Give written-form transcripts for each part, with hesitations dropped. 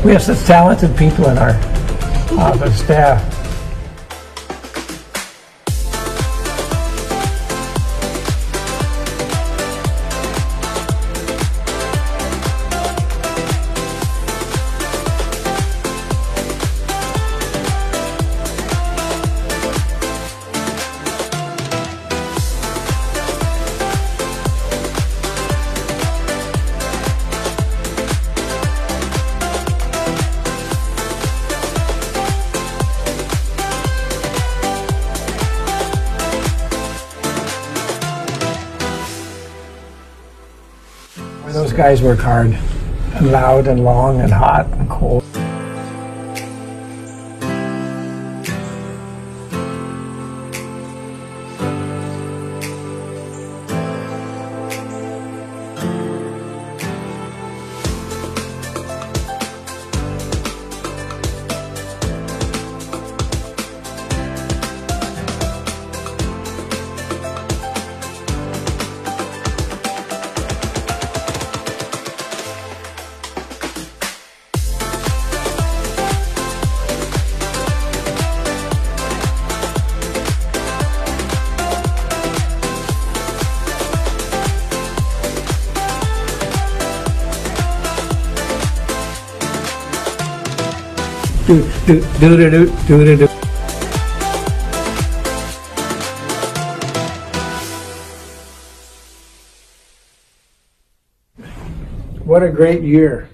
We have such talented people in our office staff. Those guys work hard, and loud and long and hot and cold. Do. What a great year.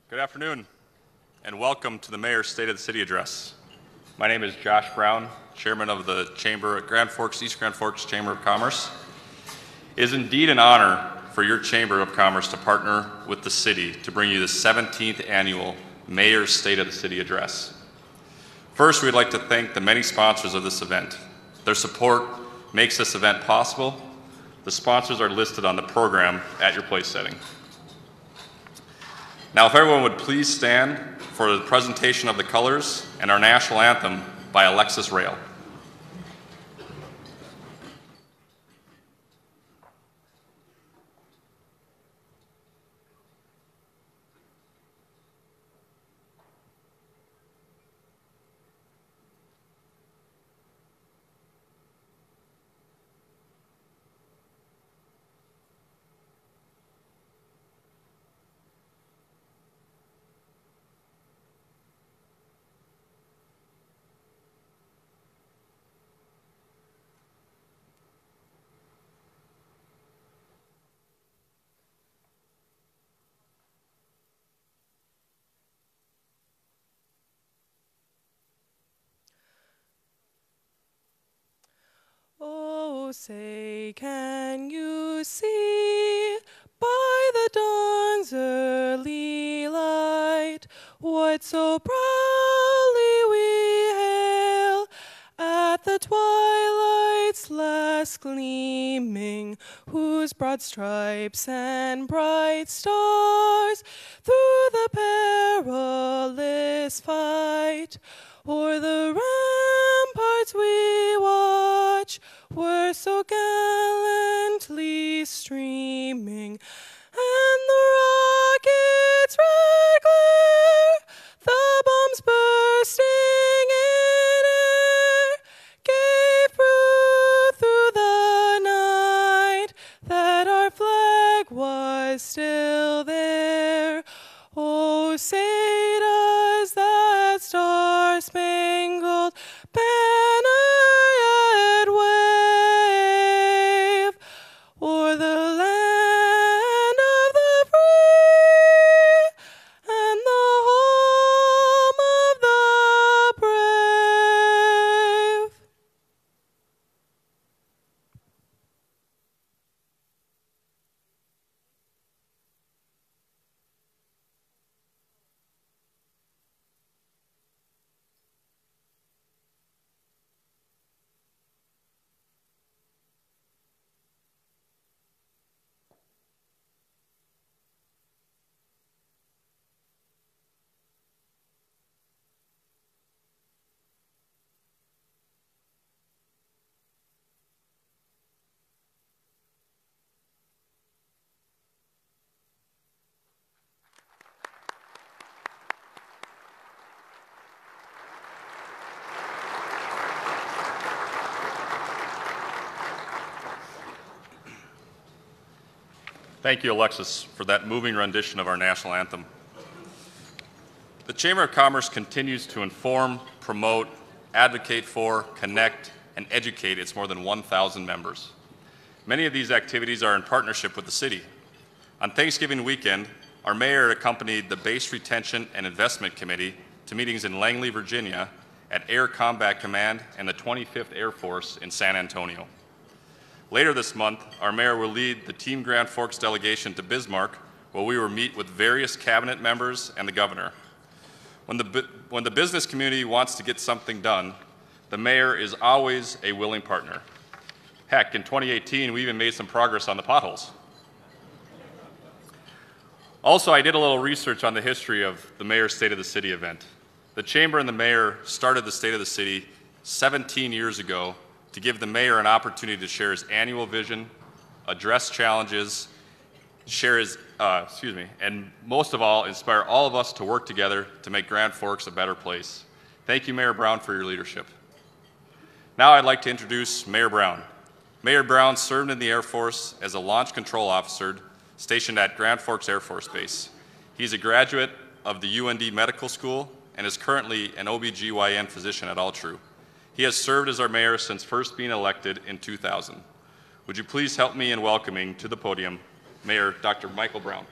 Good afternoon, and welcome to the Mayor's State of the City Address. My name is Josh Brown, Chairman of the Chamber at Grand Forks, East Grand Forks Chamber of Commerce. It is indeed an honor for your Chamber of Commerce to partner with the city to bring you the 17th Annual Mayor's State of the City Address. First, we'd like to thank the many sponsors of this event. Their support makes this event possible. The sponsors are listed on the program at your place setting. Now, if everyone would please stand for the presentation of the colors and our national anthem by Alexis Rail. Oh, say, can you see by the dawn's early light what so proudly we hail at the twilight's last gleaming, whose broad stripes and bright stars through the perilous fight o'er the ramparts we watch were so gallantly streaming, and the rocket's red glare, the bombs bursting in air, gave proof through the night that our flag was still there. Oh, say does that star-spangled banner yet wave o'er the land of the free and the home of the brave? Thank you, Alexis, for that moving rendition of our national anthem. The Chamber of Commerce continues to inform, promote, advocate for, connect, and educate its more than 1,000 members. Many of these activities are in partnership with the city. On Thanksgiving weekend, our mayor accompanied the Base Retention and Investment Committee to meetings in Langley, Virginia, at Air Combat Command and the 25th Air Force in San Antonio. Later this month, our mayor will lead the Team Grand Forks delegation to Bismarck, where we will meet with various cabinet members and the governor. When the business community wants to get something done, the mayor is always a willing partner. Heck, in 2018, we even made some progress on the potholes. Also, I did a little research on the history of the Mayor's State of the City event. The Chamber and the mayor started the State of the City 17 years ago to give the mayor an opportunity to share his annual vision, address challenges, and most of all, inspire all of us to work together to make Grand Forks a better place. Thank you, Mayor Brown, for your leadership. Now I'd like to introduce Mayor Brown. Mayor Brown served in the Air Force as a launch control officer stationed at Grand Forks Air Force Base. He's a graduate of the UND Medical School and is currently an OBGYN physician at Altru. He has served as our mayor since first being elected in 2000. Would you please help me in welcoming to the podium Mayor Dr. Michael Brown.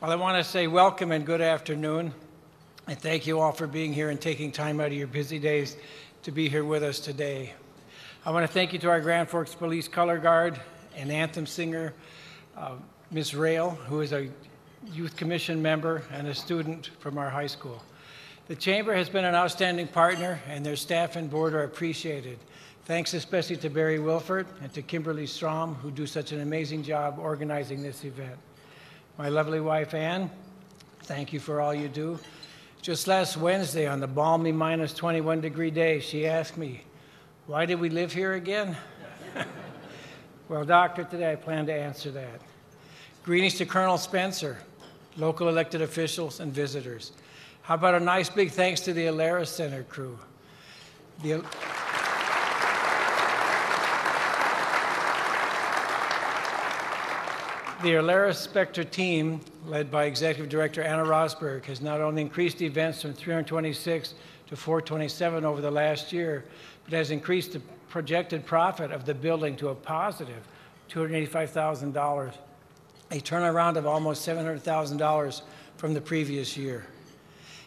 Well, I want to say welcome and good afternoon, and thank you all for being here and taking time out of your busy days to be here with us today. I want to thank you to our Grand Forks Police Color Guard and anthem singer, Ms. Rail, who is a Youth Commission member and a student from our high school. The Chamber has been an outstanding partner, and their staff and board are appreciated. Thanks especially to Barry Wilford and to Kimberly Strom, who do such an amazing job organizing this event. My lovely wife, Ann, thank you for all you do. Just last Wednesday, on the balmy minus 21-degree day, she asked me, why did we live here again? Well, Doctor, today I plan to answer that. Greetings to Colonel Spencer, local elected officials, and visitors. How about a nice big thanks to the Alerus Center crew? The Alerus Spectre team, led by Executive Director Anna Rosberg, has not only increased events from 326 to 427 over the last year, but has increased the projected profit of the building to a positive $285,000, a turnaround of almost $700,000 from the previous year.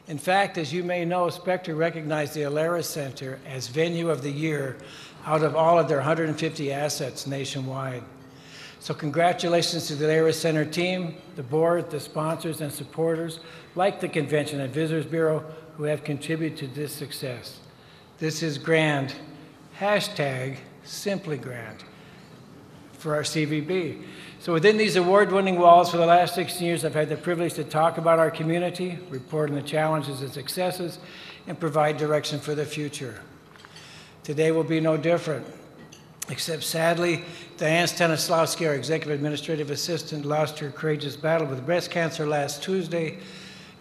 In fact, as you may know, Spectre recognized the Alerus Center as Venue of the Year out of all of their 150 assets nationwide. So congratulations to the Alerus Center team, the board, the sponsors, and supporters, like the Convention and Visitors Bureau, who have contributed to this success. This is grand, hashtag Simply Grand, for our CVB. So within these award-winning walls for the last 16 years, I've had the privilege to talk about our community, report on the challenges and successes, and provide direction for the future. Today will be no different, except sadly, Diane Stanislawski, our Executive Administrative Assistant, lost her courageous battle with breast cancer last Tuesday,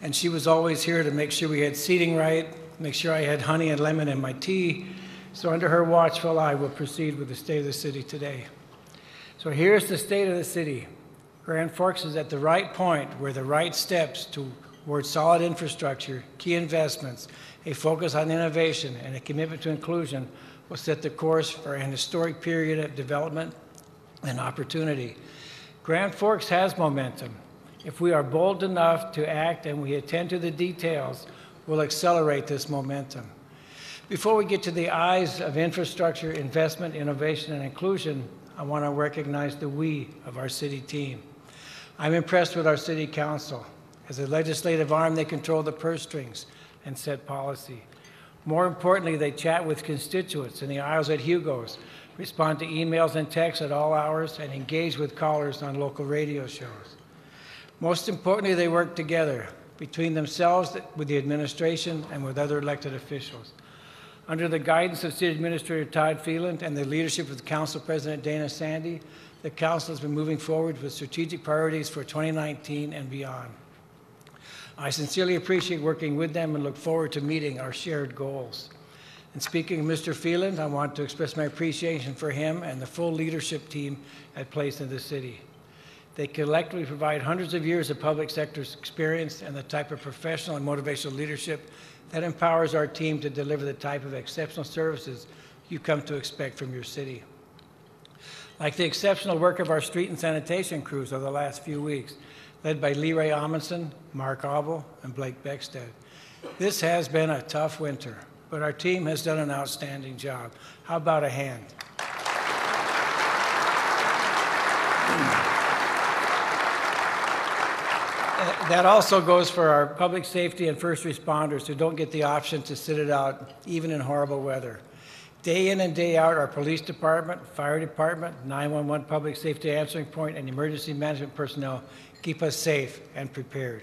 and she was always here to make sure we had seating right, make sure I had honey and lemon in my tea. So under her watchful eye, we'll proceed with the State of the City today. So here's the state of the city. Grand Forks is at the right point where the right steps towards solid infrastructure, key investments, a focus on innovation, and a commitment to inclusion will set the course for an historic period of development and opportunity. Grand Forks has momentum. If we are bold enough to act and we attend to the details, we'll accelerate this momentum. Before we get to the I's of infrastructure, investment, innovation, and inclusion, I want to recognize the we of our city team. I'm impressed with our city council. As a legislative arm, they control the purse strings and set policy. More importantly, they chat with constituents in the aisles at Hugo's, respond to emails and texts at all hours, and engage with callers on local radio shows. Most importantly, they work together between themselves, with the administration, and with other elected officials. Under the guidance of City Administrator Todd Phelan and the leadership of the Council President Dana Sandy, the Council has been moving forward with strategic priorities for 2019 and beyond. I sincerely appreciate working with them and look forward to meeting our shared goals. And speaking of Mr. Phelan, I want to express my appreciation for him and the full leadership team at Place in the City. They collectively provide hundreds of years of public sector experience and the type of professional and motivational leadership that empowers our team to deliver the type of exceptional services you come to expect from your city. Like the exceptional work of our street and sanitation crews over the last few weeks, led by Leroy Amundsen, Mark Abel, and Blake Beckstead. This has been a tough winter, but our team has done an outstanding job. How about a hand? That also goes for our public safety and first responders who don't get the option to sit it out, even in horrible weather. Day in and day out, our police department, fire department, 911 public safety answering point, and emergency management personnel keep us safe and prepared.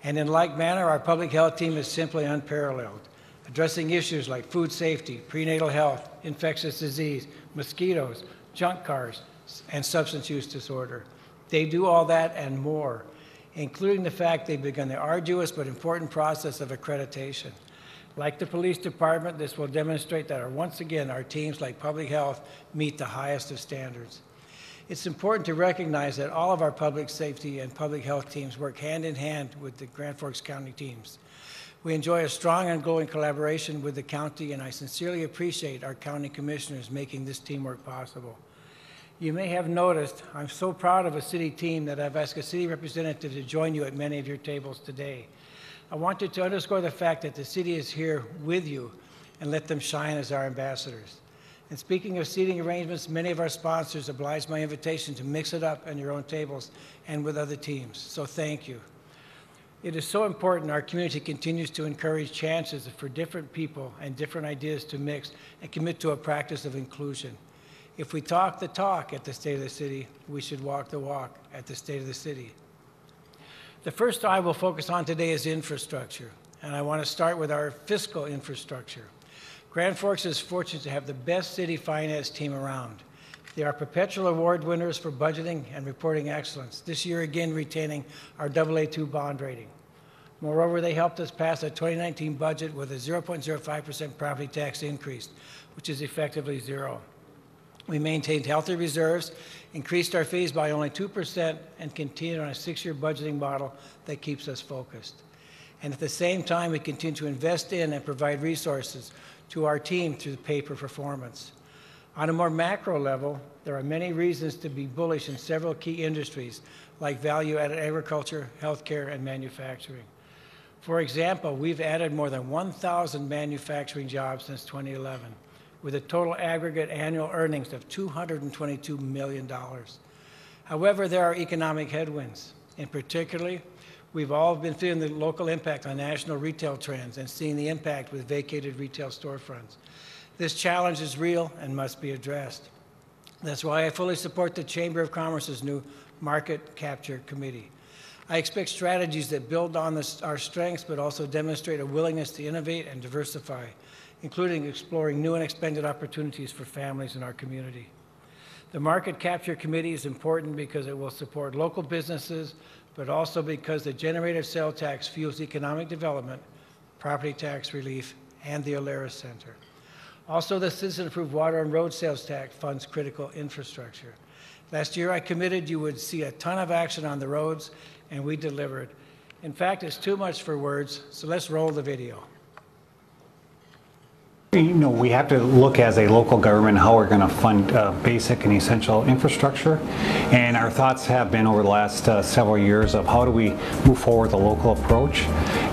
And in like manner, our public health team is simply unparalleled, addressing issues like food safety, prenatal health, infectious disease, mosquitoes, junk cars, and substance use disorder. They do all that and more, including the fact they've begun the arduous but important process of accreditation. Like the police department, this will demonstrate that once again, our teams like public health meet the highest of standards. It's important to recognize that all of our public safety and public health teams work hand in hand with the Grand Forks County teams. We enjoy a strong and ongoing collaboration with the county, and I sincerely appreciate our county commissioners making this teamwork possible. You may have noticed I'm so proud of a city team that I've asked a city representative to join you at many of your tables today. I wanted to underscore the fact that the city is here with you and let them shine as our ambassadors. And speaking of seating arrangements, many of our sponsors obliged my invitation to mix it up on your own tables and with other teams, so thank you. It is so important our community continues to encourage chances for different people and different ideas to mix and commit to a practice of inclusion. If we talk the talk at the State of the City, we should walk the walk at the State of the City. The first I will focus on today is infrastructure, and I want to start with our fiscal infrastructure. Grand Forks is fortunate to have the best city finance team around. They are perpetual award winners for budgeting and reporting excellence, this year again retaining our AA2 bond rating. Moreover, they helped us pass a 2019 budget with a 0.05% property tax increase, which is effectively zero. We maintained healthy reserves, increased our fees by only 2%, and continued on a 6-year budgeting model that keeps us focused. And at the same time, we continue to invest in and provide resources to our team through pay for performance. On a more macro level, there are many reasons to be bullish in several key industries like value-added agriculture, healthcare, and manufacturing. For example, we've added more than 1,000 manufacturing jobs since 2011. With a total aggregate annual earnings of $222 million. However, there are economic headwinds. In particular, we've all been feeling the local impact on national retail trends and seeing the impact with vacated retail storefronts. This challenge is real and must be addressed. That's why I fully support the Chamber of Commerce's new Market Capture Committee. I expect strategies that build on our strengths but also demonstrate a willingness to innovate and diversify, including exploring new and expanded opportunities for families in our community. The Market Capture Committee is important because it will support local businesses, but also because the generated sale tax fuels economic development, property tax relief, and the Alaris Center. Also, the Citizen-Approved Water and Road Sales Tax funds critical infrastructure. Last year, I committed you would see a ton of action on the roads, and we delivered. In fact, it's too much for words, so let's roll the video. You know, we have to look as a local government how we're going to fund basic and essential infrastructure, and our thoughts have been over the last several years of how do we move forward with a local approach,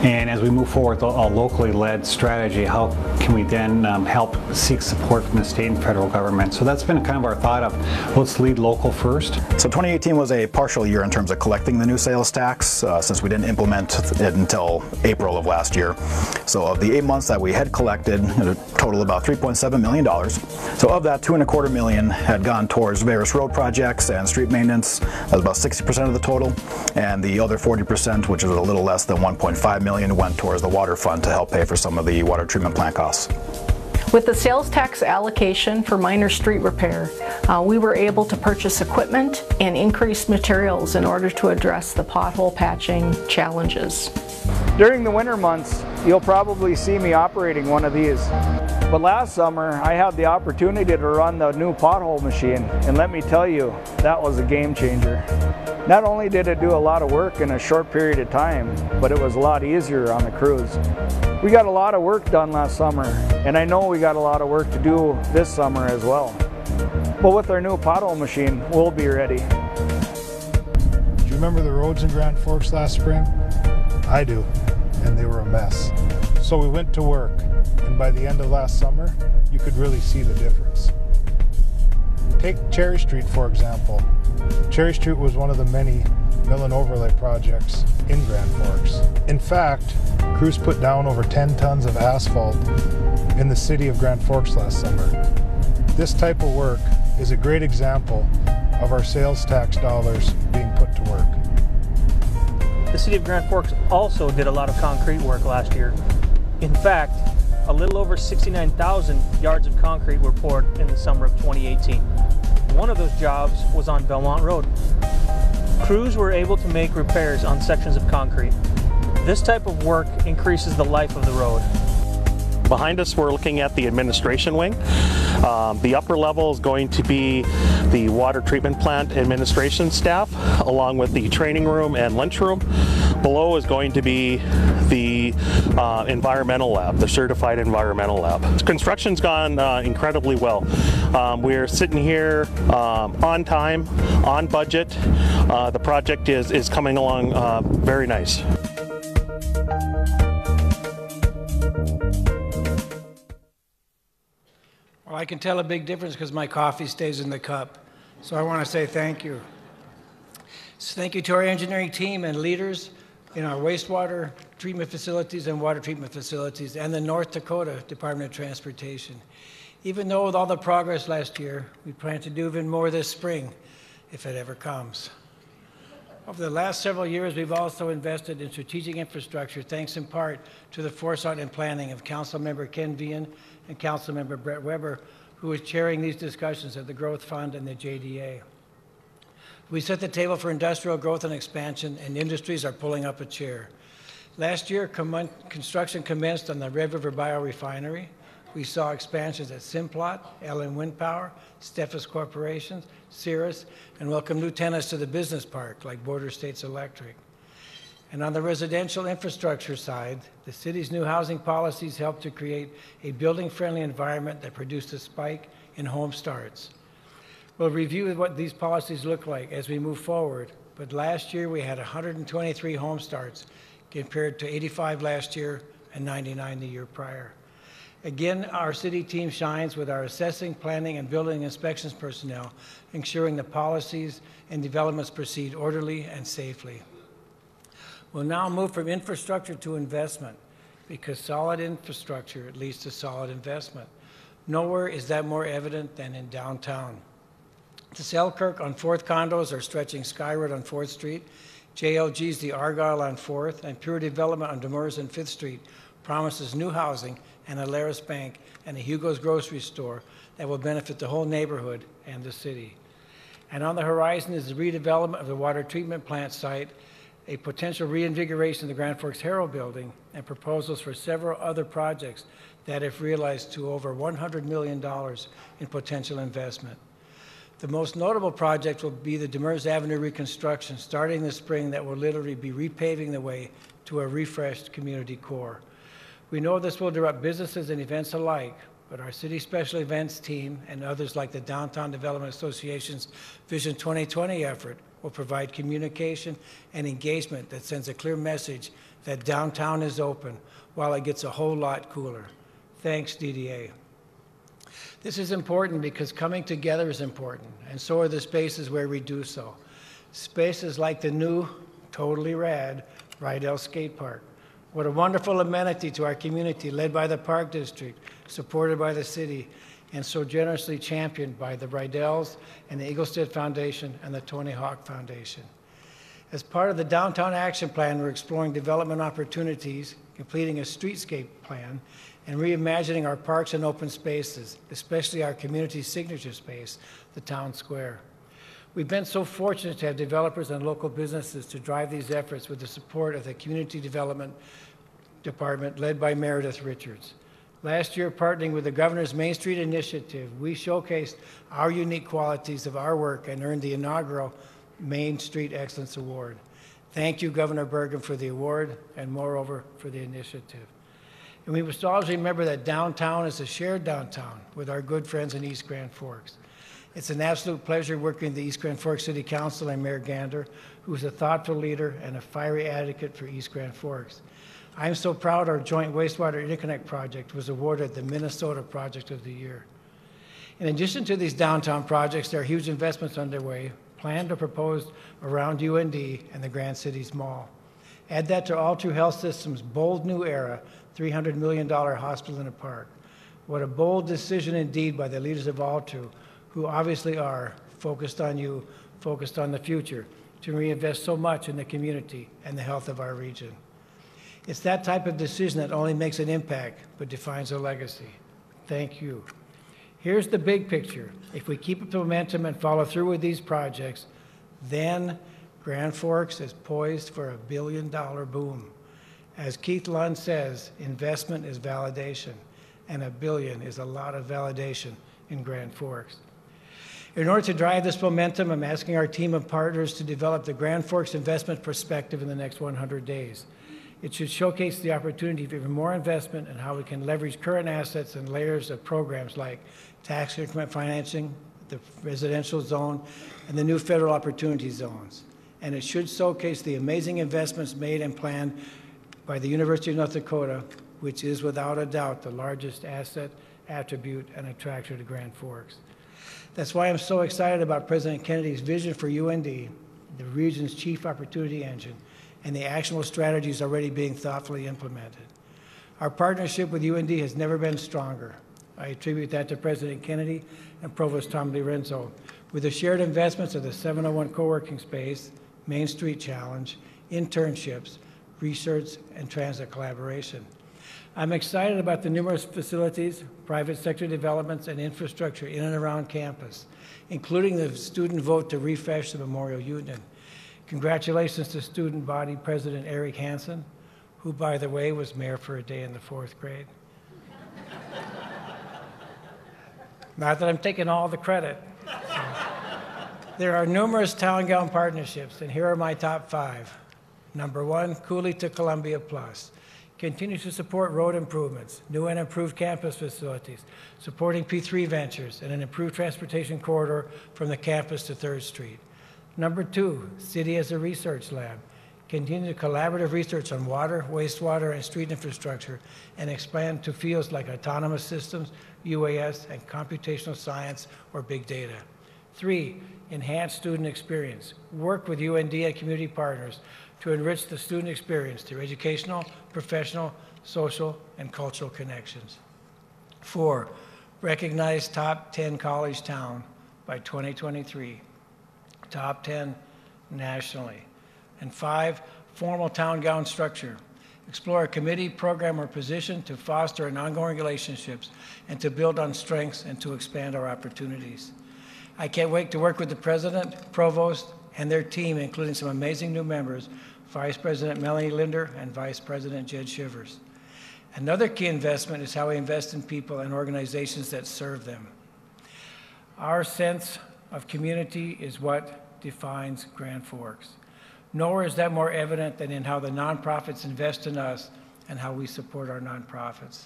and as we move forward with a locally led strategy, how can we then help seek support from the state and federal government. So that's been kind of our thought of let's lead local first. So 2018 was a partial year in terms of collecting the new sales tax since we didn't implement it until April of last year. So of the 8 months that we had collected, total about $3.7 million. So of that, $2.25 million had gone towards various road projects and street maintenance. That was about 60% of the total. And the other 40%, which is a little less than $1.5 million, went towards the water fund to help pay for some of the water treatment plant costs. With the sales tax allocation for minor street repair, we were able to purchase equipment and increase materials in order to address the pothole patching challenges. During the winter months, you'll probably see me operating one of these. But last summer, I had the opportunity to run the new pothole machine, and let me tell you, that was a game changer. Not only did it do a lot of work in a short period of time, but it was a lot easier on the crews. We got a lot of work done last summer, and I know we got a lot of work to do this summer as well. But with our new pothole machine, we'll be ready. Do you remember the roads in Grand Forks last spring? I do, and they were a mess. So we went to work, and by the end of last summer, you could really see the difference. Take Cherry Street, for example. Cherry Street was one of the many mill and overlay projects in Grand Forks. In fact, crews put down over 10 tons of asphalt in the city of Grand Forks last summer. This type of work is a great example of our sales tax dollars being put to work. The city of Grand Forks also did a lot of concrete work last year. In fact, a little over 69,000 yards of concrete were poured in the summer of 2018. One of those jobs was on Belmont Road. Crews were able to make repairs on sections of concrete. This type of work increases the life of the road. Behind us, we're looking at the administration wing. The upper level is going to be the water treatment plant administration staff, along with the training room and lunchroom. Below is going to be the environmental lab, the certified environmental lab. Construction's gone incredibly well. We're sitting here on time, on budget. The project is coming along very nice. Well, I can tell a big difference because my coffee stays in the cup. So I want to say thank you. So thank you to our engineering team and leaders in our wastewater treatment facilities and water treatment facilities and the North Dakota Department of Transportation. Even though with all the progress last year, we plan to do even more this spring, if it ever comes. Over the last several years, we've also invested in strategic infrastructure, thanks in part to the foresight and planning of Councilmember Ken Vian and Councilmember Brett Weber, who is chairing these discussions at the Growth Fund and the JDA. We set the table for industrial growth and expansion, and industries are pulling up a chair. Last year, construction commenced on the Red River Biorefinery. We saw expansions at Simplot, LM Wind Power, Steffes Corporation, Cirrus, and welcome new tenants to the business park like Border States Electric. And on the residential infrastructure side, the city's new housing policies helped to create a building-friendly environment that produced a spike in home starts. We'll review what these policies look like as we move forward, but last year we had 123 home starts compared to 85 last year and 99 the year prior. Again, our city team shines with our assessing, planning, and building inspections personnel, ensuring the policies and developments proceed orderly and safely. We'll now move from infrastructure to investment, because solid infrastructure leads to solid investment. Nowhere is that more evident than in downtown. The Selkirk on 4th condos are stretching skyward on 4th Street. JLG's The Argyle on 4th, and Pure Development on Demers and 5th Street promises new housing and a Laris Bank and a Hugo's grocery store that will benefit the whole neighborhood and the city. And on the horizon is the redevelopment of the water treatment plant site, a potential reinvigoration of the Grand Forks Herald building, and proposals for several other projects that, if realized, to over $100 million in potential investment. The most notable project will be the Demers Avenue reconstruction starting this spring that will literally be repaving the way to a refreshed community core. We know this will disrupt businesses and events alike, but our city special events team and others like the Downtown Development Association's Vision 2020 effort will provide communication and engagement that sends a clear message that downtown is open while it gets a whole lot cooler. Thanks, DDA. This is important because coming together is important, and so are the spaces where we do so. Spaces like the new, totally rad, Rydell Skate Park. What a wonderful amenity to our community, led by the Park District, supported by the city, and so generously championed by the Rydells and the Eaglestead Foundation and the Tony Hawk Foundation. As part of the Downtown Action Plan, we're exploring development opportunities, completing a streetscape plan, and reimagining our parks and open spaces, especially our community signature space, the town square. We've been so fortunate to have developers and local businesses to drive these efforts with the support of the Community Development Department led by Meredith Richards. Last year, partnering with the Governor's Main Street Initiative, we showcased our unique qualities of our work and earned the inaugural Main Street Excellence Award. Thank you, Governor Burgum, for the award and moreover for the initiative. And we must always remember that downtown is a shared downtown with our good friends in East Grand Forks. It's an absolute pleasure working with the East Grand Forks City Council and Mayor Gander, who is a thoughtful leader and a fiery advocate for East Grand Forks. I'm so proud our joint wastewater interconnect project was awarded the Minnesota Project of the Year. In addition to these downtown projects, there are huge investments underway, planned or proposed around UND and the Grand Cities Mall. Add that to Altu Health System's bold new era, $300 million hospital in a park. What a bold decision indeed by the leaders of Altu, who obviously are focused on you, focused on the future, to reinvest so much in the community and the health of our region. It's that type of decision that only makes an impact, but defines a legacy. Thank you. Here's the big picture. If we keep up the momentum and follow through with these projects, then Grand Forks is poised for a billion-dollar boom. As Keith Lund says, investment is validation, and $1 billion is a lot of validation in Grand Forks. In order to drive this momentum, I'm asking our team of partners to develop the Grand Forks investment perspective in the next 100 days. It should showcase the opportunity for even more investment and how we can leverage current assets and layers of programs like tax increment financing, the residential zone, and the new federal opportunity zones. And it should showcase the amazing investments made and planned by the University of North Dakota, which is without a doubt the largest asset, attribute, and attractor to Grand Forks. That's why I'm so excited about President Kennedy's vision for UND, the region's chief opportunity engine, and the actionable strategies already being thoughtfully implemented. Our partnership with UND has never been stronger. I attribute that to President Kennedy and Provost Tom Lorenzo, with the shared investments of the 701 co-working space, Main Street Challenge, internships, research, and transit collaboration. I'm excited about the numerous facilities, private sector developments, and infrastructure in and around campus, including the student vote to refresh the Memorial Union. Congratulations to student body president Eric Hansen, who, by the way, was mayor for a day in the 4th grade. Not that I'm taking all the credit. There are numerous town-gown partnerships, and here are my top 5. Number 1, Cooley to Columbia Plus. Continues to support road improvements, new and improved campus facilities, supporting P3 ventures, and an improved transportation corridor from the campus to 3rd Street. Number 2, City as a research lab. Continue collaborative research on water, wastewater, and street infrastructure, and expand to fields like autonomous systems, UAS, and computational science or big data. 3, enhance student experience. Work with UND and community partners to enrich the student experience through educational, professional, social, and cultural connections. 4, recognize top 10 college town by 2023. Top 10 nationally. And 5, formal town-gown structure. Explore a committee, program, or position to foster an ongoing relationships and to build on strengths and to expand our opportunities. I can't wait to work with the president, provost, and their team, including some amazing new members, Vice President Melanie Linder and Vice President Jed Shivers. Another key investment is how we invest in people and organizations that serve them. Our sense of community is what defines Grand Forks. Nowhere is that more evident than in how the nonprofits invest in us and how we support our nonprofits.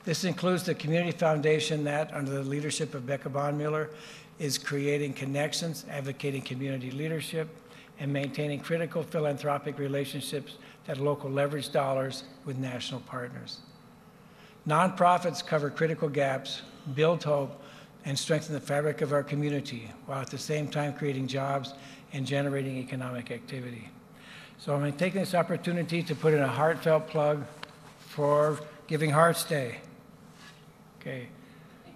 This includes the Community Foundation that, under the leadership of Becca Bondmuller, is creating connections, advocating community leadership, and maintaining critical philanthropic relationships that local leverage dollars with national partners. Nonprofits cover critical gaps, build hope, and strengthen the fabric of our community, while at the same time creating jobs and generating economic activity. So I'm taking this opportunity to put in a heartfelt plug for Giving Hearts Day. Okay,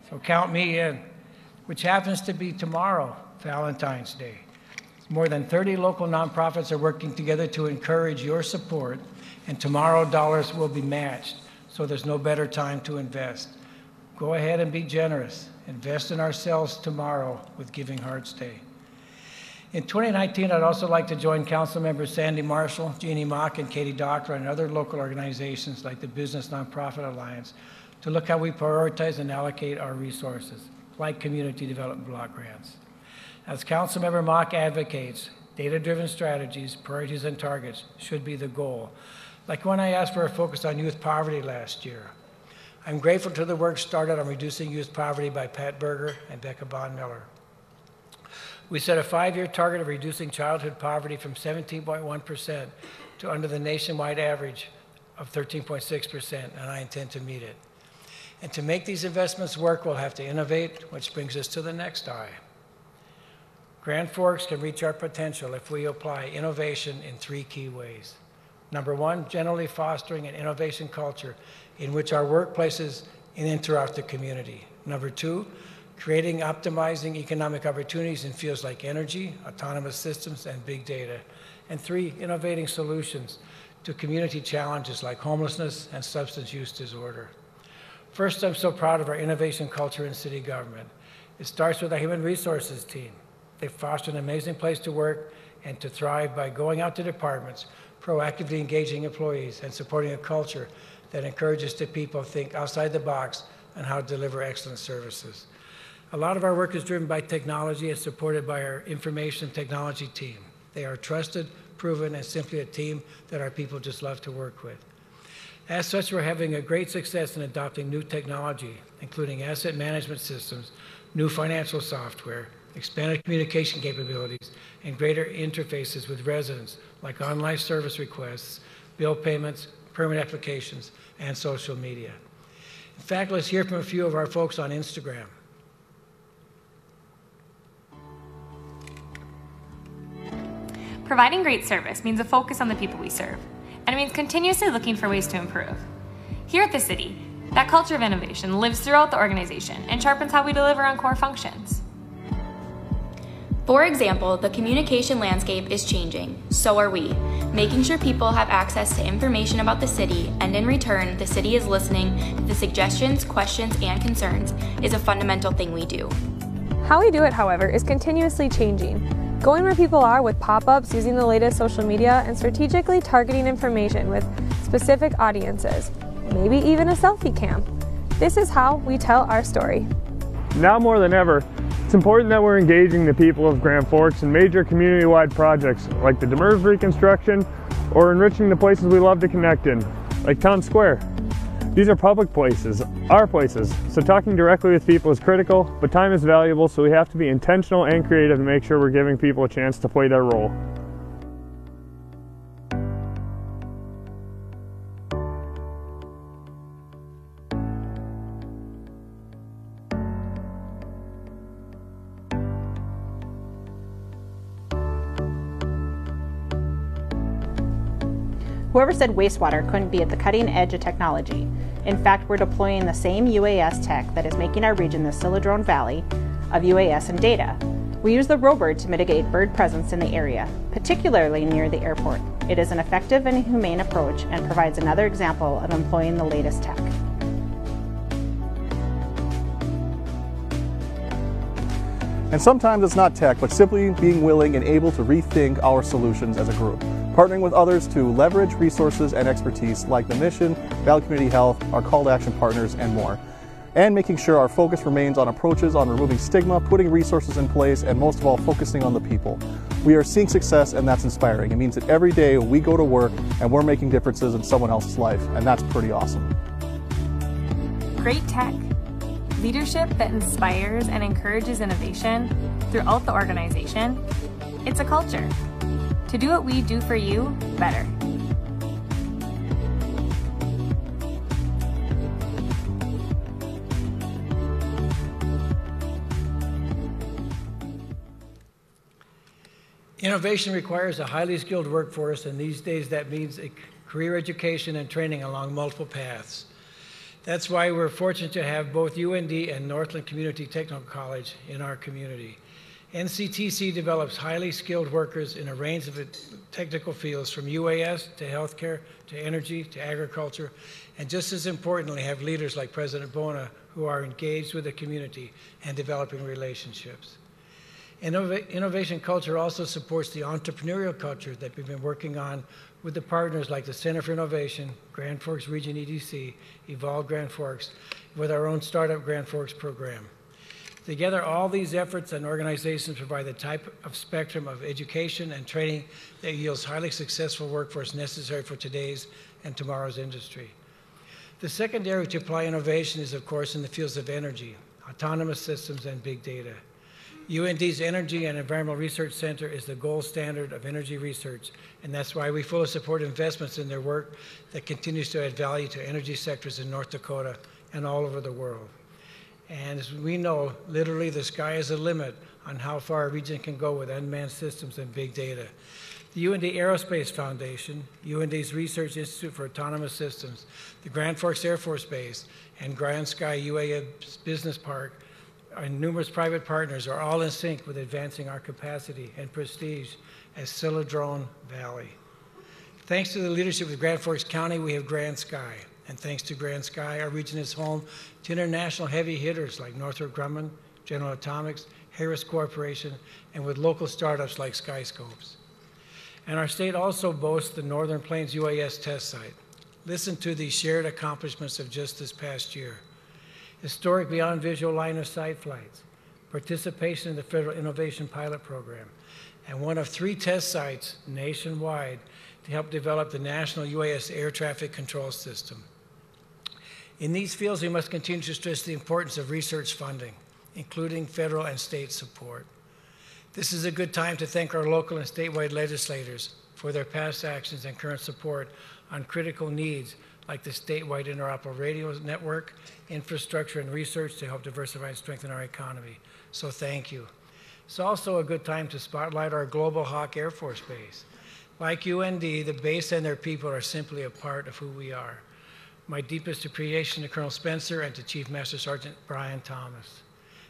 so count me in, which happens to be tomorrow, Valentine's Day. More than 30 local nonprofits are working together to encourage your support, and tomorrow dollars will be matched, so there's no better time to invest. Go ahead and be generous. Invest in ourselves tomorrow with Giving Hearts Day. In 2019, I'd also like to join Council members Sandy Marshall, Jeannie Mock, and Katie Doctor, and other local organizations like the Business Nonprofit Alliance to look how we prioritize and allocate our resources, like community development block grants. As Councilmember Mock advocates, data-driven strategies, priorities, and targets should be the goal. Like when I asked for a focus on youth poverty last year. I'm grateful to the work started on reducing youth poverty by Pat Berger and Becca Bond-Miller. We set a 5-year target of reducing childhood poverty from 17.1% to under the nationwide average of 13.6%, and I intend to meet it. And to make these investments work, we'll have to innovate, which brings us to the next I. Grand Forks can reach our potential if we apply innovation in 3 key ways. Number 1, generally fostering an innovation culture in which our workplaces interrupt the community. Number 2, creating optimizing economic opportunities in fields like energy, autonomous systems, and big data. And 3, innovating solutions to community challenges like homelessness and substance use disorder. First, I'm so proud of our innovation culture in city government. It starts with our human resources team. They foster an amazing place to work and to thrive by going out to departments, proactively engaging employees, and supporting a culture that encourages the people to think outside the box on how to deliver excellent services. A lot of our work is driven by technology and supported by our information technology team. They are trusted, proven, and simply a team that our people just love to work with. As such, we're having a great success in adopting new technology, including asset management systems, new financial software, expanded communication capabilities, and greater interfaces with residents, like online service requests, bill payments, permit applications, and social media. In fact, let's hear from a few of our folks on Instagram. Providing great service means a focus on the people we serve, and it means continuously looking for ways to improve. Here at the city, that culture of innovation lives throughout the organization and sharpens how we deliver on core functions. For example, the communication landscape is changing, so are we, making sure people have access to information about the city, and in return, the city is listening to the suggestions, questions, and concerns is a fundamental thing we do. How we do it, however, is continuously changing. Going where people are with pop-ups, using the latest social media, and strategically targeting information with specific audiences, maybe even a selfie cam. This is how we tell our story. Now more than ever, it's important that we're engaging the people of Grand Forks in major community-wide projects like the Demers reconstruction or enriching the places we love to connect in, like Town Square. These are public places, our places, so talking directly with people is critical, but time is valuable, so we have to be intentional and creative to make sure we're giving people a chance to play their role. Whoever said wastewater couldn't be at the cutting edge of technology. In fact, we're deploying the same UAS tech that is making our region the Siladrone Valley of UAS and data. We use the RoBird to mitigate bird presence in the area, particularly near the airport. It is an effective and humane approach and provides another example of employing the latest tech. And sometimes it's not tech, but simply being willing and able to rethink our solutions as a group. Partnering with others to leverage resources and expertise like the mission, Valley Community Health, our call to action partners, and more. And making sure our focus remains on approaches on removing stigma, putting resources in place, and most of all, focusing on the people. We are seeing success, and that's inspiring. It means that every day we go to work and we're making differences in someone else's life, and that's pretty awesome. Great tech, leadership that inspires and encourages innovation throughout the organization. It's a culture. To do what we do for you better. Innovation requires a highly skilled workforce, and these days that means a career education and training along multiple paths. That's why we're fortunate to have both UND and Northland Community Technical College in our community. NCTC develops highly skilled workers in a range of technical fields from UAS to healthcare to energy to agriculture, and just as importantly have leaders like President Bona who are engaged with the community and developing relationships. Innovation culture also supports the entrepreneurial culture that we've been working on with the partners like the Center for Innovation, Grand Forks Region EDC, Evolve Grand Forks, with our own Startup Grand Forks program. Together, all these efforts and organizations provide the type of spectrum of education and training that yields highly successful workforce necessary for today's and tomorrow's industry. The second area to apply innovation is, of course, in the fields of energy, autonomous systems, and big data. UND's Energy and Environmental Research Center is the gold standard of energy research, and that's why we fully support investments in their work that continues to add value to energy sectors in North Dakota and all over the world. And as we know, literally the sky is the limit on how far a region can go with unmanned systems and big data. The UND Aerospace Foundation, UND's Research Institute for Autonomous Systems, the Grand Forks Air Force Base, and Grand Sky UAS Business Park, and numerous private partners are all in sync with advancing our capacity and prestige as Siladrone Valley. Thanks to the leadership of Grand Forks County, we have Grand Sky. And thanks to Grand Sky, our region is home to international heavy hitters like Northrop Grumman, General Atomics, Harris Corporation, and with local startups like Skyscopes. And our state also boasts the Northern Plains UAS test site. Listen to the shared accomplishments of just this past year. Historic beyond visual line of sight flights, participation in the Federal Innovation Pilot Program, and one of 3 test sites nationwide to help develop the National UAS Air Traffic Control System. In these fields, we must continue to stress the importance of research funding, including federal and state support. This is a good time to thank our local and statewide legislators for their past actions and current support on critical needs like the statewide interoperable radio network, infrastructure, and research to help diversify and strengthen our economy. So thank you. It's also a good time to spotlight our Global Hawk Air Force Base. Like UND, the base and their people are simply a part of who we are. My deepest appreciation to Colonel Spencer and to Chief Master Sergeant Brian Thomas.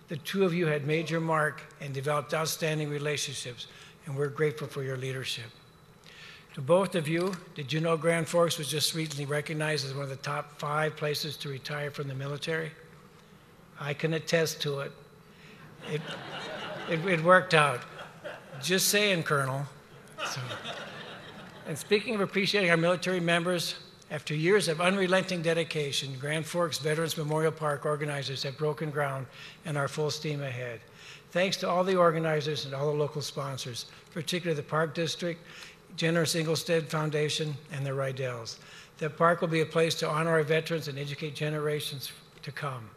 The two of you had made your mark and developed outstanding relationships, and we're grateful for your leadership. To both of you, did you know Grand Forks was just recently recognized as one of the top 5 places to retire from the military? I can attest to it. It worked out. Just saying, Colonel. So. And speaking of appreciating our military members, after years of unrelenting dedication, Grand Forks Veterans Memorial Park organizers have broken ground and are full steam ahead. Thanks to all the organizers and all the local sponsors, particularly the Park District, Generous Inglestead Foundation, and the Rydells. The park will be a place to honor our veterans and educate generations to come.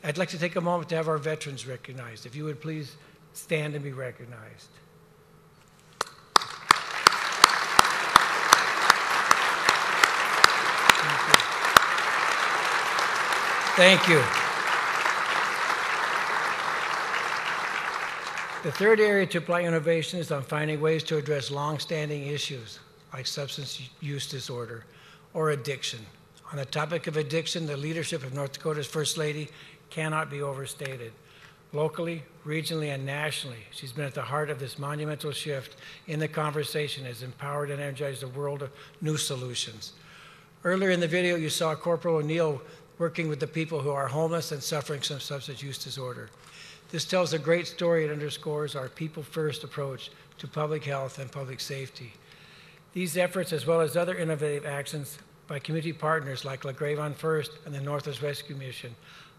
I'd like to take a moment to have our veterans recognized. If you would please stand and be recognized. Thank you. The third area to apply innovation is on finding ways to address long-standing issues like substance use disorder or addiction. On the topic of addiction, the leadership of North Dakota's First Lady cannot be overstated. Locally, regionally, and nationally, she's been at the heart of this monumental shift in the conversation, has empowered and energized a world of new solutions. Earlier in the video, you saw Corporal O'Neill working with the people who are homeless and suffering from substance use disorder. This tells a great story and underscores our people-first approach to public health and public safety. These efforts, as well as other innovative actions by community partners like LaGrave on First and the Northwest Rescue Mission,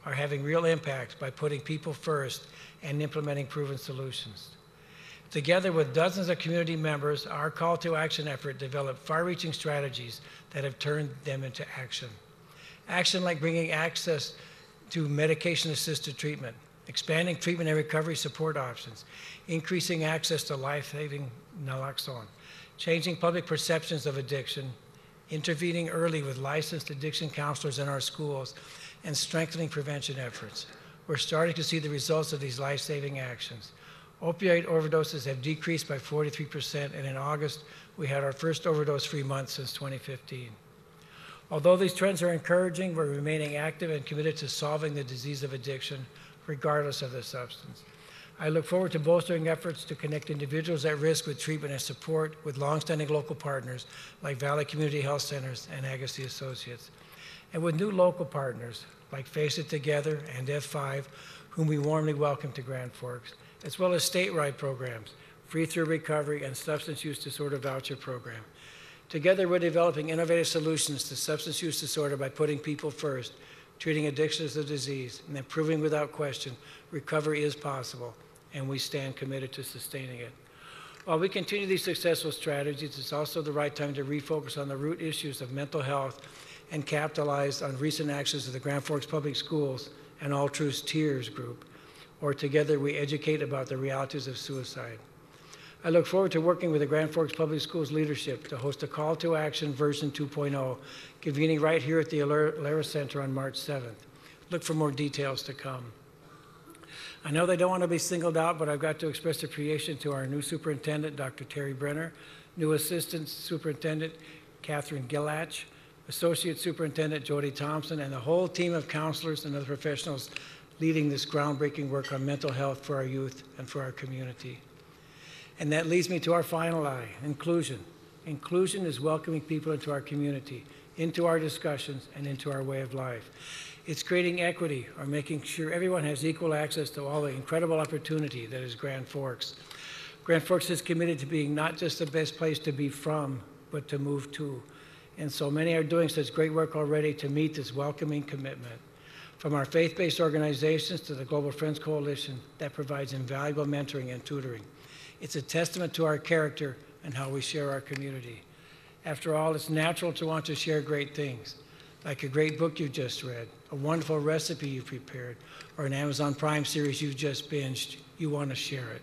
are having real impact by putting people first and implementing proven solutions. Together with dozens of community members, our call to action effort developed far-reaching strategies that have turned them into action. Action like bringing access to medication-assisted treatment, expanding treatment and recovery support options, increasing access to life-saving naloxone, changing public perceptions of addiction, intervening early with licensed addiction counselors in our schools, and strengthening prevention efforts. We're starting to see the results of these life-saving actions. Opioid overdoses have decreased by 43%, and in August, we had our first overdose-free month since 2015. Although these trends are encouraging, we're remaining active and committed to solving the disease of addiction, regardless of the substance. I look forward to bolstering efforts to connect individuals at risk with treatment and support with longstanding local partners like Valley Community Health Centers and Agassiz Associates, and with new local partners like Face It Together and F5, whom we warmly welcome to Grand Forks, as well as statewide programs, Free Through Recovery and Substance Use Disorder Voucher Program. Together, we're developing innovative solutions to substance use disorder by putting people first, treating addiction as a disease, and then proving without question recovery is possible, and we stand committed to sustaining it. While we continue these successful strategies, it's also the right time to refocus on the root issues of mental health and capitalize on recent actions of the Grand Forks Public Schools and All Truths Tears group, or together we educate about the realities of suicide. I look forward to working with the Grand Forks Public Schools leadership to host a call to action version 2.0, convening right here at the Alara Center on March 7th. Look for more details to come. I know they don't want to be singled out, but I've got to express appreciation to our new superintendent, Dr. Terry Brenner, new assistant superintendent, Catherine Gillatch, associate superintendent, Jody Thompson, and the whole team of counselors and other professionals leading this groundbreaking work on mental health for our youth and for our community. And that leads me to our final I, inclusion. Inclusion is welcoming people into our community, into our discussions, and into our way of life. It's creating equity, or making sure everyone has equal access to all the incredible opportunity that is Grand Forks. Grand Forks is committed to being not just the best place to be from, but to move to. And so many are doing such great work already to meet this welcoming commitment. From our faith-based organizations to the Global Friends Coalition that provides invaluable mentoring and tutoring. It's a testament to our character and how we share our community. After all, it's natural to want to share great things, like a great book you just read, a wonderful recipe you prepared, or an Amazon Prime series you've just binged. You want to share it.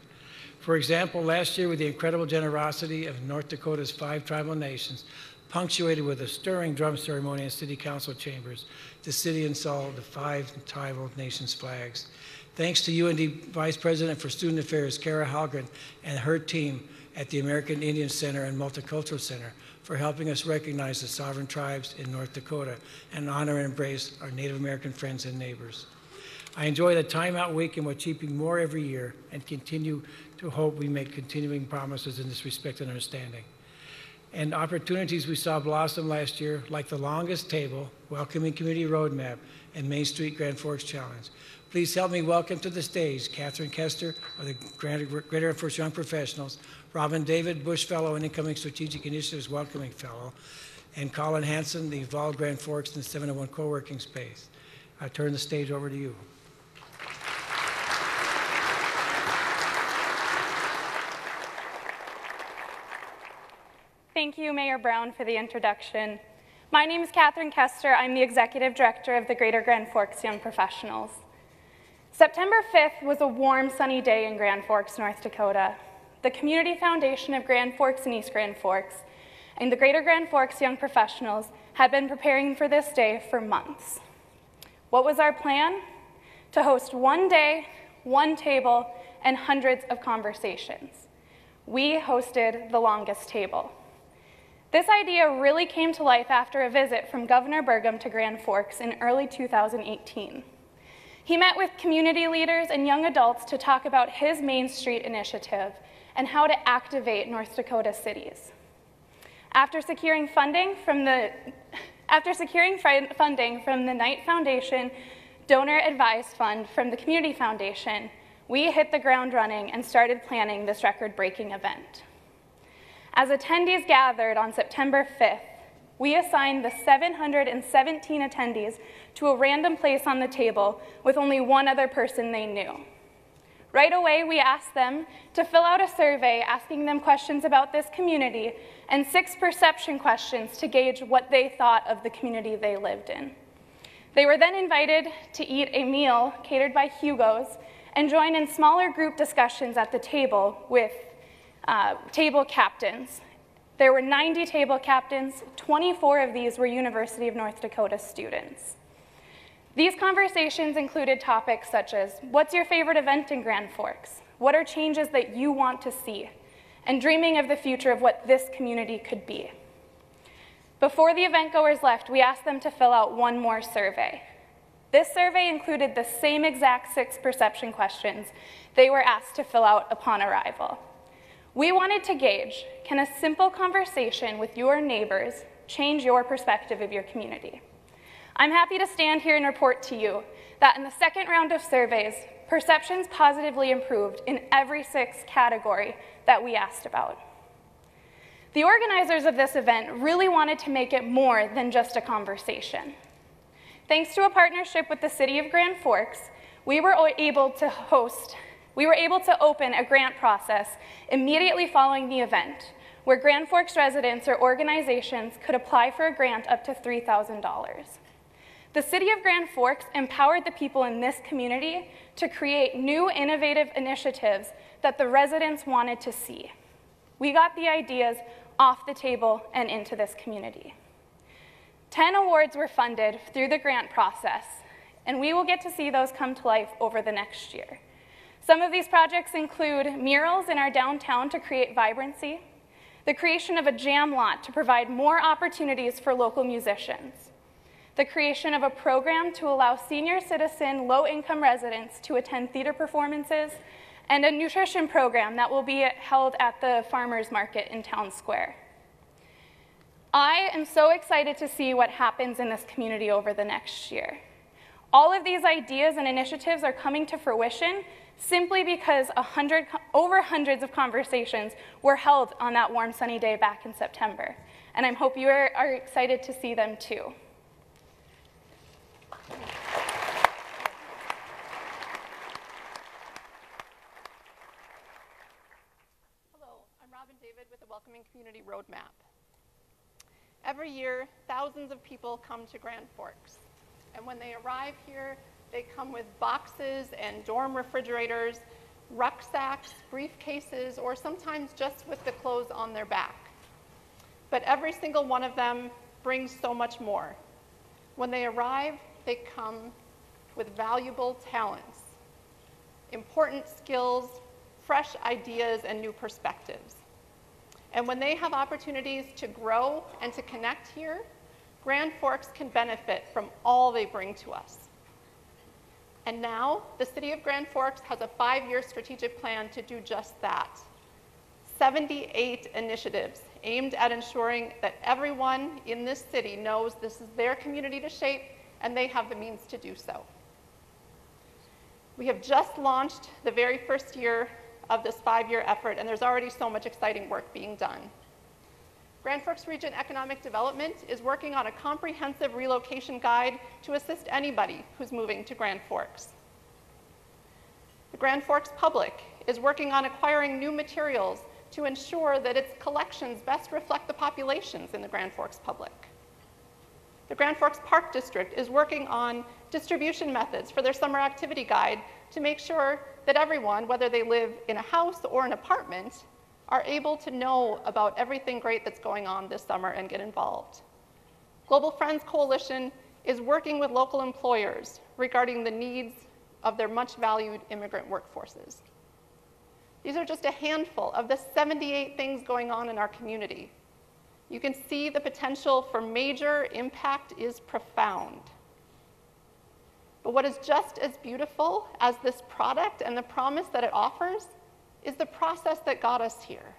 For example, last year, with the incredible generosity of North Dakota's 5 tribal nations, punctuated with a stirring drum ceremony in city council chambers, the city installed the 5 tribal nations flags. Thanks to UND Vice President for Student Affairs, Kara Halgren, and her team at the American Indian Center and Multicultural Center for helping us recognize the sovereign tribes in North Dakota and honor and embrace our Native American friends and neighbors. I enjoy the Time Out Week, and we're achieving more every year and continue to hope we make continuing promises in this respect and understanding. And opportunities we saw blossom last year, like the Longest Table, Welcoming Community Roadmap, and Main Street Grand Forks Challenge. Please help me welcome to the stage Catherine Kester of the Greater Grand Forks Young Professionals, Robin David, Bush Fellow and Incoming Strategic Initiatives Welcoming Fellow, and Colin Hanson, the Evolved Grand Forks and 701 Co-working Space. I turn the stage over to you. Thank you, Mayor Brown, for the introduction. My name is Catherine Kester. I'm the Executive Director of the Greater Grand Forks Young Professionals. September 5th was a warm, sunny day in Grand Forks, North Dakota. The Community Foundation of Grand Forks and East Grand Forks and the Greater Grand Forks Young Professionals had been preparing for this day for months. What was our plan? To host one day, one table, and hundreds of conversations. We hosted the Longest Table. This idea really came to life after a visit from Governor Burgum to Grand Forks in early 2018. He met with community leaders and young adults to talk about his Main Street initiative and how to activate North Dakota cities. After securing funding from the Knight Foundation Donor Advised Fund from the Community Foundation, we hit the ground running and started planning this record-breaking event. As attendees gathered on September 5th, we assigned the 717 attendees to a random place on the table with only one other person they knew. Right away, we asked them to fill out a survey asking them questions about this community and 6 perception questions to gauge what they thought of the community they lived in. They were then invited to eat a meal catered by Hugo's and join in smaller group discussions at the table with table captains. There were 90 table captains. 24 of these were University of North Dakota students. These conversations included topics such as, what's your favorite event in Grand Forks? What are changes that you want to see? And dreaming of the future of what this community could be. Before the event goers left, we asked them to fill out one more survey. This survey included the same exact 6 perception questions they were asked to fill out upon arrival. We wanted to gauge, can a simple conversation with your neighbors change your perspective of your community? I'm happy to stand here and report to you that in the second round of surveys, perceptions positively improved in every 6 category that we asked about. The organizers of this event really wanted to make it more than just a conversation. Thanks to a partnership with the City of Grand Forks, we were able to open a grant process immediately following the event, where Grand Forks residents or organizations could apply for a grant up to $3,000. The City of Grand Forks empowered the people in this community to create new innovative initiatives that the residents wanted to see. We got the ideas off the table and into this community. 10 awards were funded through the grant process, and we will get to see those come to life over the next year. Some of these projects include murals in our downtown to create vibrancy, the creation of a jam lot to provide more opportunities for local musicians, the creation of a program to allow senior citizen low-income residents to attend theater performances, and a nutrition program that will be held at the farmers market in Town Square. I am so excited to see what happens in this community over the next year. All of these ideas and initiatives are coming to fruition simply because over hundreds of conversations were held on that warm, sunny day back in September. And I hope you are excited to see them too. Hello, I'm Robin David with the Welcoming Community Roadmap. Every year, thousands of people come to Grand Forks. And when they arrive here, they come with boxes and dorm refrigerators, rucksacks, briefcases, or sometimes just with the clothes on their back. But every single one of them brings so much more. When they arrive, they come with valuable talents, important skills, fresh ideas, and new perspectives. And when they have opportunities to grow and to connect here, Grand Forks can benefit from all they bring to us. And now, the City of Grand Forks has a 5-year strategic plan to do just that. 78 initiatives aimed at ensuring that everyone in this city knows this is their community to shape and they have the means to do so. We have just launched the very first year of this 5-year effort, and there's already so much exciting work being done. Grand Forks Region Economic Development is working on a comprehensive relocation guide to assist anybody who's moving to Grand Forks. The Grand Forks Public is working on acquiring new materials to ensure that its collections best reflect the populations in the Grand Forks Public. The Grand Forks Park District is working on distribution methods for their summer activity guide to make sure that everyone, whether they live in a house or an apartment, are able to know about everything great that's going on this summer and get involved. Global Friends Coalition is working with local employers regarding the needs of their much valued immigrant workforces. These are just a handful of the 78 things going on in our community. You can see the potential for major impact is profound. But what is just as beautiful as this product and the promise that it offers is the process that got us here.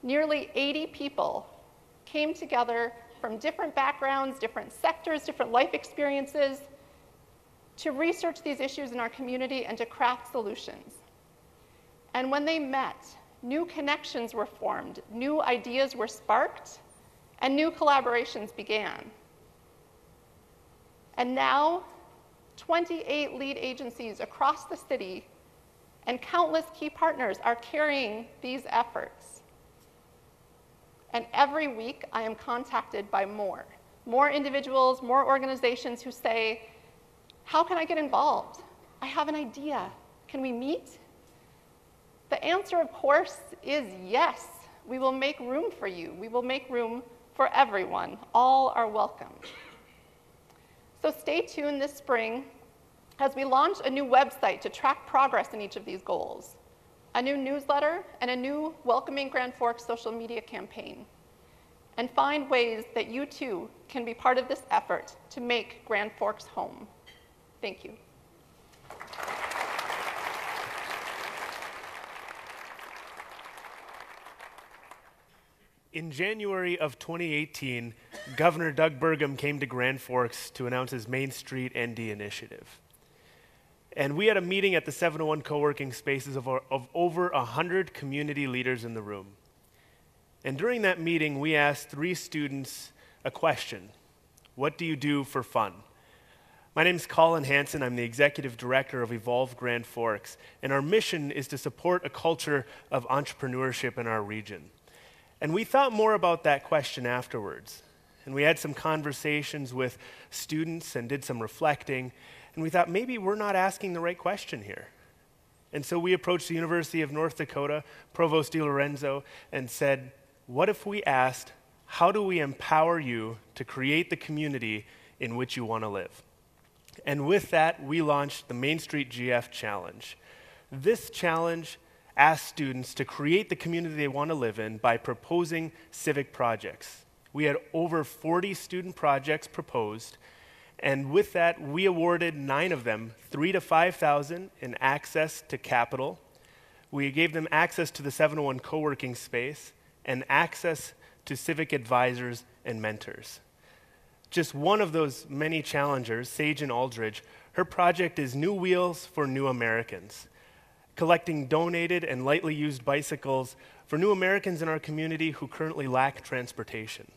Nearly 80 people came together from different backgrounds, different sectors, different life experiences to research these issues in our community and to craft solutions. And when they met, new connections were formed, new ideas were sparked, and new collaborations began. And now, 28 lead agencies across the city and countless key partners are carrying these efforts. And every week, I am contacted by more individuals, more organizations who say, how can I get involved? I have an idea. Can we meet? The answer, of course, is yes. We will make room for you. We will make room for everyone. All are welcome. So stay tuned this spring as we launch a new website to track progress in each of these goals, a new newsletter, and a new Welcoming Grand Forks social media campaign, and find ways that you too can be part of this effort to make Grand Forks home. Thank you. In January of 2018, Governor Doug Burgum came to Grand Forks to announce his Main Street ND initiative. And we had a meeting at the 701 co-working spaces of over 100 community leaders in the room. And during that meeting, we asked 3 students a question. What do you do for fun? My name is Colin Hansen. I'm the executive director of Evolve Grand Forks. And our mission is to support a culture of entrepreneurship in our region. And we thought more about that question afterwards. And we had some conversations with students and did some reflecting. And we thought maybe we're not asking the right question here. And so we approached the University of North Dakota, Provost DiLorenzo, and said, what if we asked, how do we empower you to create the community in which you want to live? And with that, we launched the Main Street GF Challenge. This challenge ask students to create the community they want to live in by proposing civic projects. We had over 40 student projects proposed, and with that, we awarded 9 of them $3,000 to $5,000 in access to capital. We gave them access to the 701 co-working space and access to civic advisors and mentors. Just one of those many challengers, Sagen Aldridge, her project is New Wheels for New Americans, collecting donated and lightly used bicycles for new Americans in our community who currently lack transportation.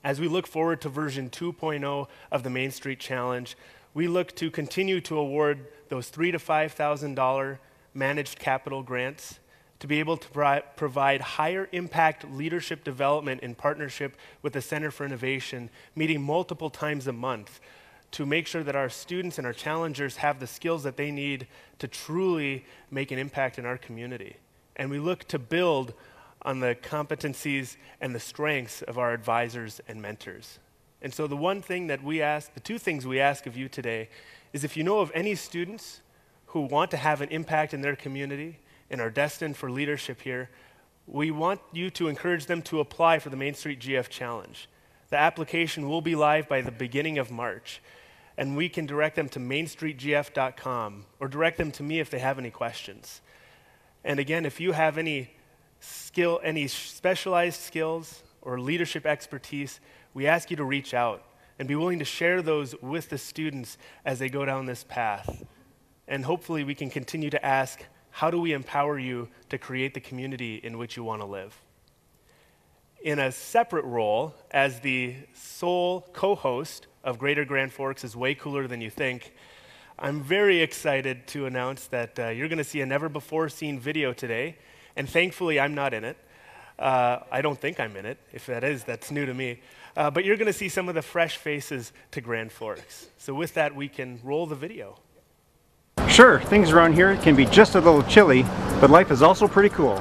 As we look forward to version 2.0 of the Main Street Challenge, we look to continue to award those $3,000 to $5,000 managed capital grants to be able to provide higher impact leadership development in partnership with the Center for Innovation, meeting multiple times a month, to make sure that our students and our challengers have the skills that they need to truly make an impact in our community. And we look to build on the competencies and the strengths of our advisors and mentors. And so the two things we ask of you today is if you know of any students who want to have an impact in their community and are destined for leadership here, we want you to encourage them to apply for the Main Street GF Challenge. The application will be live by the beginning of March. And we can direct them to mainstreetgf.com or direct them to me if they have any questions. And again, if you have any specialized skills or leadership expertise, we ask you to reach out and be willing to share those with the students as they go down this path. And hopefully we can continue to ask, how do we empower you to create the community in which you want to live? In a separate role, as the sole co-host of Greater Grand Forks is Way Cooler Than You Think, I'm very excited to announce that you're going to see a never-before-seen video today, and thankfully I'm not in it. I don't think I'm in it. If that is, that's new to me. But you're going to see some of the fresh faces to Grand Forks. So with that, we can roll the video. Sure, things around here can be just a little chilly, but life is also pretty cool.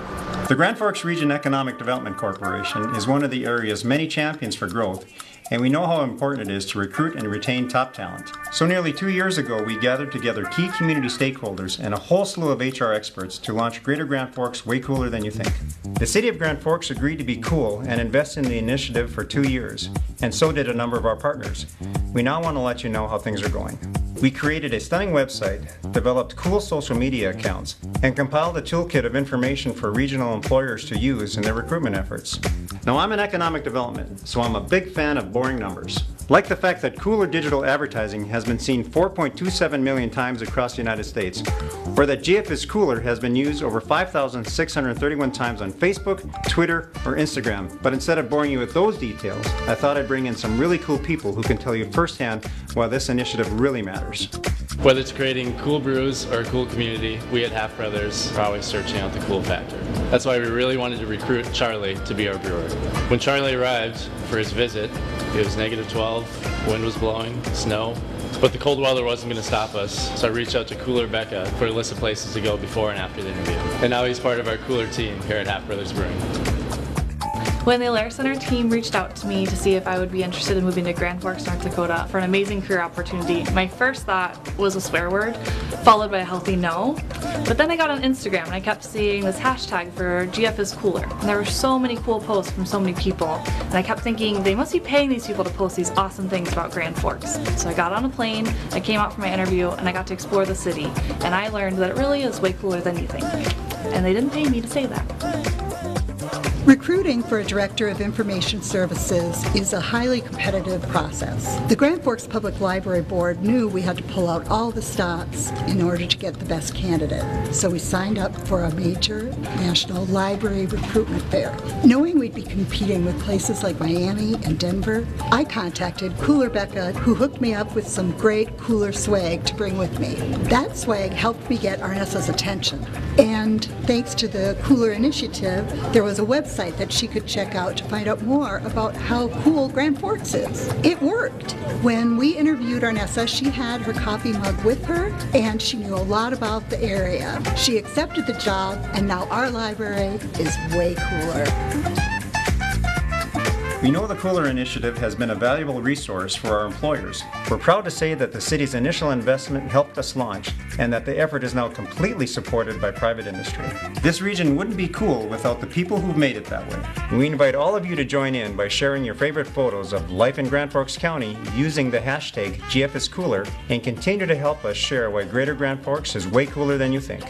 The Grand Forks Region Economic Development Corporation is one of the area's many champions for growth, and we know how important it is to recruit and retain top talent. So nearly 2 years ago, we gathered together key community stakeholders and a whole slew of HR experts to launch Greater Grand Forks Way Cooler Than You Think. The City of Grand Forks agreed to be cool and invest in the initiative for 2 years, and so did a number of our partners. We now want to let you know how things are going. We created a stunning website, developed cool social media accounts, and compiled a toolkit of information for regional employers to use in their recruitment efforts. Now, I'm in economic development, so I'm a big fan of boring numbers. Like the fact that Cooler digital advertising has been seen 4.27 million times across the United States, or that GF is Cooler has been used over 5,631 times on Facebook, Twitter, or Instagram. But instead of boring you with those details, I thought I'd bring in some really cool people who can tell you firsthand why this initiative really matters. Whether it's creating cool brews or a cool community, we at Half Brothers are always searching out the cool factor. That's why we really wanted to recruit Charlie to be our brewer. When Charlie arrived for his visit, it was -12, wind was blowing, snow, but the cold weather wasn't going to stop us, so I reached out to Cooler Becca for a list of places to go before and after the interview. And now he's part of our Cooler team here at Half Brothers Brewing. When the Alaris Center team reached out to me to see if I would be interested in moving to Grand Forks, North Dakota for an amazing career opportunity, my first thought was a swear word, followed by a healthy no. But then I got on Instagram and I kept seeing this hashtag for GF is cooler. And there were so many cool posts from so many people. And I kept thinking they must be paying these people to post these awesome things about Grand Forks. So I got on a plane, I came out for my interview, and I got to explore the city. And I learned that it really is way cooler than you think. And they didn't pay me to say that. Recruiting for a Director of Information Services is a highly competitive process. The Grand Forks Public Library Board knew we had to pull out all the stops in order to get the best candidate, so we signed up for a major national library recruitment fair. Knowing we'd be competing with places like Miami and Denver, I contacted Cooler Becca, who hooked me up with some great Cooler swag to bring with me. That swag helped me get Arnessa's attention. And thanks to the Cooler Initiative, there was a website that she could check out to find out more about how cool Grand Forks is. It worked. When we interviewed Arnessa, she had her coffee mug with her, and she knew a lot about the area. She accepted the job, and now our library is way cooler. We know the Cooler Initiative has been a valuable resource for our employers. We're proud to say that the city's initial investment helped us launch, and that the effort is now completely supported by private industry. This region wouldn't be cool without the people who've made it that way. And we invite all of you to join in by sharing your favorite photos of life in Grand Forks County using the hashtag GFIsCooler, and continue to help us share why Greater Grand Forks is way cooler than you think.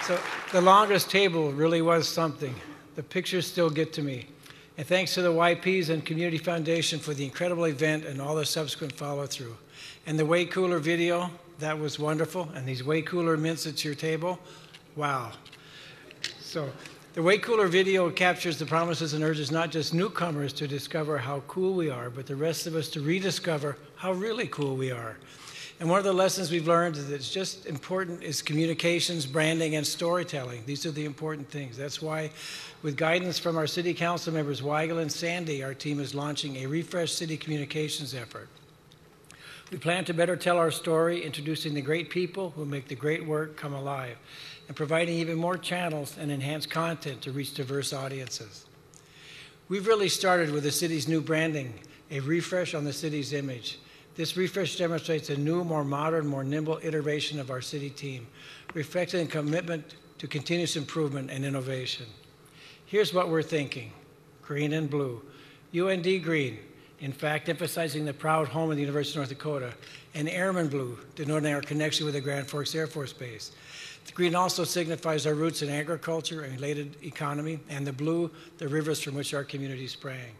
So the longest table really was something. The pictures still get to me. And thanks to the YPs and Community Foundation for the incredible event and all the subsequent follow-through. And the Way Cooler video, that was wonderful. And these Way Cooler mints at your table, wow. So the Way Cooler video captures the promises and urges not just newcomers to discover how cool we are, but the rest of us to rediscover how really cool we are. And one of the lessons we've learned is that it's just important is communications, branding, and storytelling. These are the important things. That's why, with guidance from our city council members, Weigel and Sandy, our team is launching a refreshed city communications effort. We plan to better tell our story, introducing the great people who make the great work come alive, and providing even more channels and enhanced content to reach diverse audiences. We've really started with the city's new branding, a refresh on the city's image. This refresh demonstrates a new, more modern, more nimble iteration of our city team, reflecting a commitment to continuous improvement and innovation. Here's what we're thinking: green and blue, UND green, in fact emphasizing the proud home of the University of North Dakota, and airman blue, denoting our connection with the Grand Forks Air Force Base. The green also signifies our roots in agriculture and related economy, and the blue, the rivers from which our community sprang.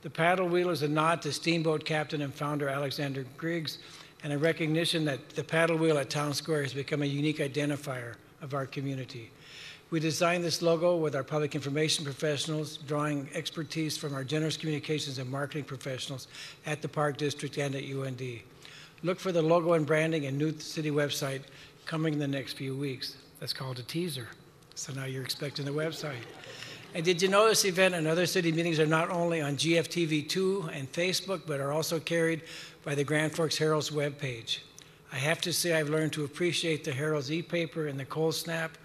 The paddle wheel is a nod to steamboat captain and founder Alexander Griggs, and a recognition that the paddle wheel at Town Square has become a unique identifier of our community. We designed this logo with our public information professionals, drawing expertise from our generous communications and marketing professionals at the Park District and at UND. Look for the logo and branding and new city website coming in the next few weeks. That's called a teaser. So now you're expecting the website. And did you know this event and other city meetings are not only on GFTV2 and Facebook, but are also carried by the Grand Forks Herald's webpage? I have to say I've learned to appreciate the Herald's e-paper and the cold snap,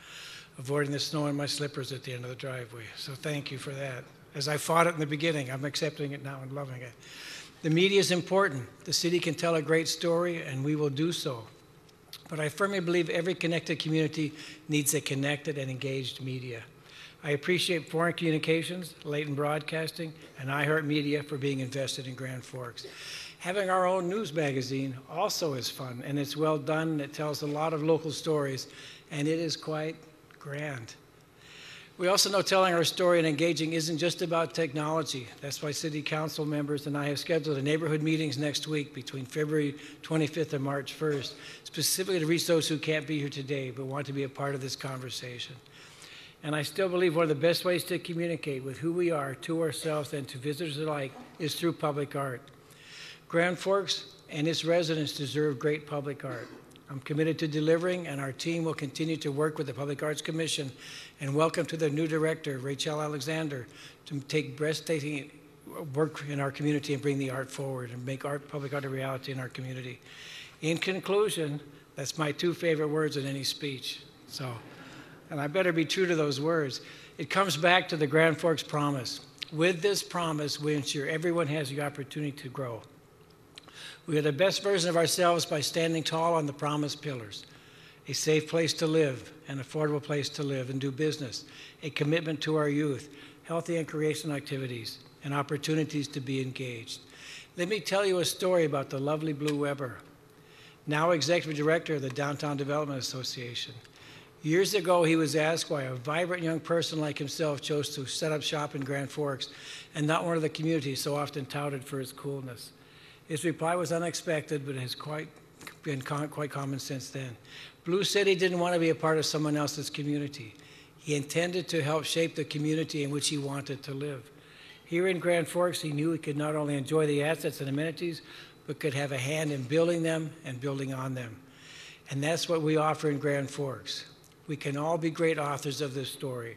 avoiding the snow in my slippers at the end of the driveway. So thank you for that. As I fought it in the beginning, I'm accepting it now and loving it. The media is important. The city can tell a great story, and we will do so. But I firmly believe every connected community needs a connected and engaged media. I appreciate Foreign Communications, Leighton Broadcasting, and iHeartMedia for being invested in Grand Forks. Having our own news magazine also is fun, and it's well done, and it tells a lot of local stories, and it is quite grand. We also know telling our story and engaging isn't just about technology. That's why City Council members and I have scheduled neighborhood meetings next week between February 25th and March 1st, specifically to reach those who can't be here today but want to be a part of this conversation. And I still believe one of the best ways to communicate with who we are to ourselves and to visitors alike is through public art. Grand Forks and its residents deserve great public art. I'm committed to delivering, and our team will continue to work with the Public Arts Commission, and welcome to the new director, Rachel Alexander, to take breathtaking work in our community and bring the art forward and make public art a reality in our community. In conclusion, that's my 2 favorite words in any speech. So, and I better be true to those words. It comes back to the Grand Forks promise. With this promise, we ensure everyone has the opportunity to grow. We are the best version of ourselves by standing tall on the promised pillars. A safe place to live, an affordable place to live and do business, a commitment to our youth, healthy and recreational activities, and opportunities to be engaged. Let me tell you a story about the lovely Blue Weber, now Executive Director of the Downtown Development Association. Years ago, he was asked why a vibrant young person like himself chose to set up shop in Grand Forks and not one of the communities so often touted for its coolness. His reply was unexpected, but has been quite common since then. Blue said he didn't want to be a part of someone else's community. He intended to help shape the community in which he wanted to live. Here in Grand Forks, he knew he could not only enjoy the assets and amenities, but could have a hand in building them and building on them. And that's what we offer in Grand Forks. We can all be great authors of this story.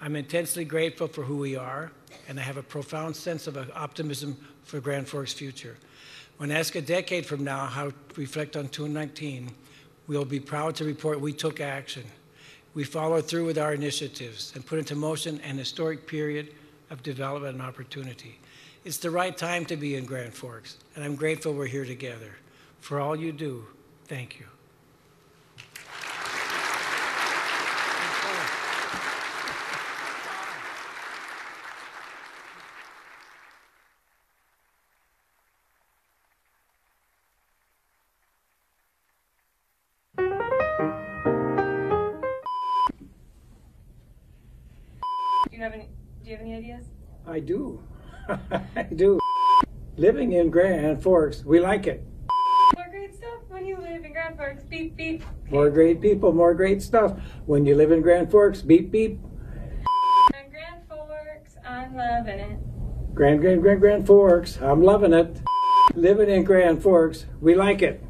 I'm intensely grateful for who we are, and I have a profound sense of optimism for Grand Forks' future. When asked a decade from now how to reflect on 2019, we'll be proud to report we took action. We followed through with our initiatives and put into motion an historic period of development and opportunity. It's the right time to be in Grand Forks, and I'm grateful we're here together. For all you do, thank you. Do you have any ideas? I do. I do. Living in Grand Forks, we like it. More great stuff when you live in Grand Forks. Beep, beep. More great people, more great stuff. When you live in Grand Forks, beep, beep. Grand Forks, I'm loving it. Grand Forks, I'm loving it. Living in Grand Forks, we like it.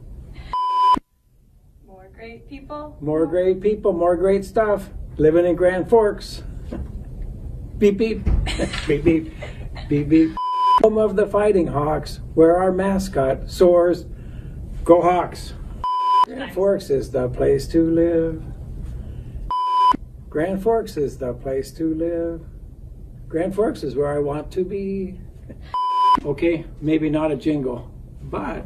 More great people. More great people, more great stuff. Living in Grand Forks. Beep, beep. Beep, beep. Beep, beep. Home of the Fighting Hawks, where our mascot soars. Go Hawks. Grand Forks is the place to live. Grand Forks is the place to live. Grand Forks is where I want to be. Okay, maybe not a jingle, but...